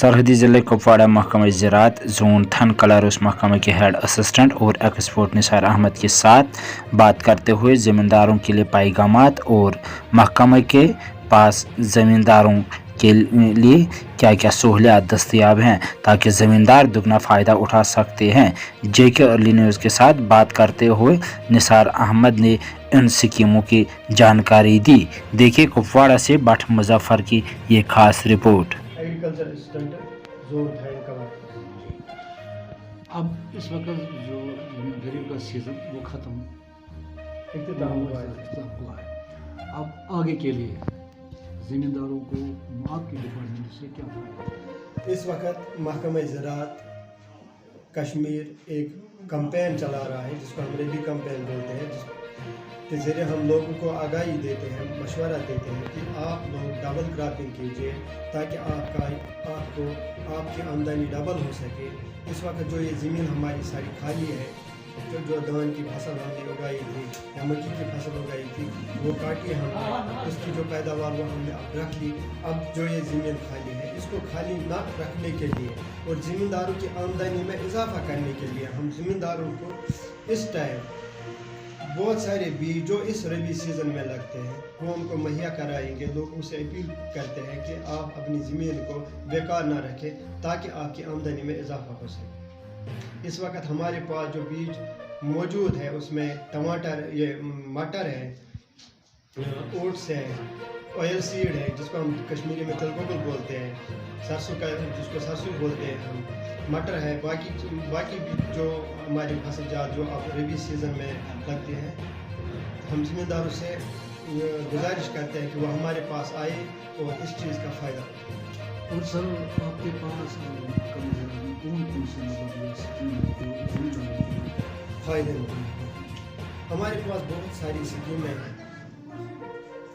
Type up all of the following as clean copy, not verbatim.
सरहदी ज़िले कुपवाड़ा महकमा ज़राअत जोन थन कलरस महकमे के हेड असिस्टेंट और एक्सपोर्ट निसार अहमद के साथ बात करते हुए ज़मींदारों के लिए पैगामात और महकमे के पास ज़मींदारों के लिए क्या क्या सहूलियात दस्तयाब हैं ताकि ज़मींदार दुगना फ़ायदा उठा सकते हैं। JK अर्ली न्यूज़ के साथ बात करते हुए निसार अहमद ने इन स्कीमों की जानकारी दी। देखिए कुपवाड़ा से भट्ट मुजफ्फर की ये खास report. Agriculture assistant zone thane colour. अब इस वक्त जो गरीब का सीज़न वो ख़त्म हुआ है। अब आगे के लिए ज़मींदारों को आपकी डिपार्टमेंट से क्या फायदा? इस वक्त महकमा ज़राअत कश्मीर एक कैंपेन चला रहा है जिसको हम रेडी कैंपेन बोलते हैं, जिसके ज़रिए हम लोगों को आगाही देते हैं, मशवरा देते हैं कि आप लोग डबल क्रॉपिंग कीजिए ताकि आपकी आमदनी डबल हो सके। इस वक्त जो ये ज़मीन हमारी सारी खाली है, जो धान की फसल हमने उगाई थी या मक्की की फसल उगाई थी वो काटी हमने, उसकी जो पैदावार वो हमने अब रख ली। अब जो ये ज़मीन खाली है इसको खाली ना रखने के लिए और ज़मींदारों की आमदनी में इजाफा करने के लिए हम ज़मींदारों को इस टाइम बहुत सारे बीज जो इस रबी सीज़न में लगते हैं वो उनको मुहैया कराएंगे। लोग उनसे अपील करते हैं कि आप अपनी ज़मीन को बेकार ना रखें ताकि आपकी आमदनी में इजाफा हो सके। इस वक्त हमारे पास जो बीज मौजूद है उसमें टमाटर, ये मटर है, ओट्स है, ऑयल सीड है जिसको हम कश्मीरी में तिलगुगुल बोलते हैं, सरसों का जिसको सरसों बोलते हैं हम, मटर है, बाकी भी जो हमारी फसल जात जो अब रबी सीज़न में लगती है। हम ज़मींदारों से गुजारिश करते हैं कि वो हमारे पास आए और इस चीज़ का फ़ायदा। और सर आपके पास कौन से फ़ायदे हमारे पास बहुत सारी स्कीमें हैं।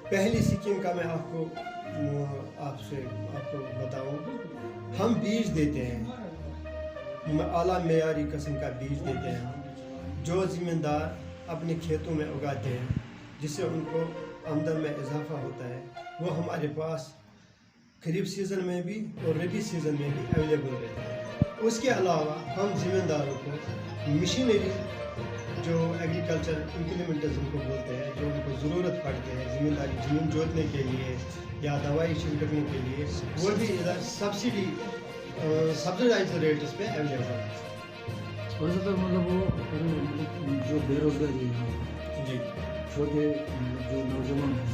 पहली स्कीम का मैं आपको बताऊं, हम बीज देते हैं, आला मेयारी किस्म का बीज देते हैं जो ज़मींदार अपने खेतों में उगाते हैं जिससे उनको आमदन में इजाफा होता है। वो हमारे पास खरीफ सीज़न में भी और रबी सीज़न में भी अवेलेबल रहता है। उसके अलावा हम ज़मींदारों को मशीनरी जो एग्रीकल्चर इम्प्लीमेंटर्स उनको बोलते हैं, जो उनको ज़रूरत पड़ते हैं ज़मीन जोतने के लिए या दवाई छिड़कने के लिए, वो भी इधर सब्सिडाइज रेट्स पे अवेलेबल है। और सर मतलब वो जो बेरोजगारी है जी, छोटे जो नौजवान हैं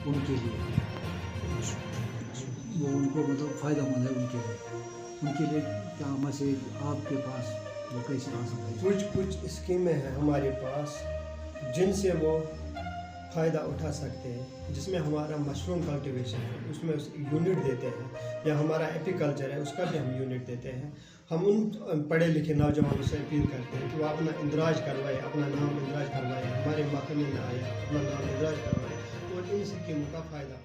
उनके लिए वो उनको मतलब फ़ायदेमंद है। उनके लिए क्या मैसेज आपके पास वो कैसे आ सकते हैं? कुछ स्कीमें हैं हमारे पास जिनसे वो फ़ायदा उठा सकते हैं, जिसमें हमारा मशरूम कल्टीवेशन है उसमें यूनिट देते हैं, या हमारा एपीकल्चर है उसका भी हम यूनिट देते हैं। हम उन पढ़े लिखे नौजवानों से अपील करते हैं कि वो अपना इंदराज करवाए, अपना नाम इंदराज करवाए, हमारे महकमे में आए, अपना नाम इंदराज करवाए और इन स्कीमों का फ़ायदा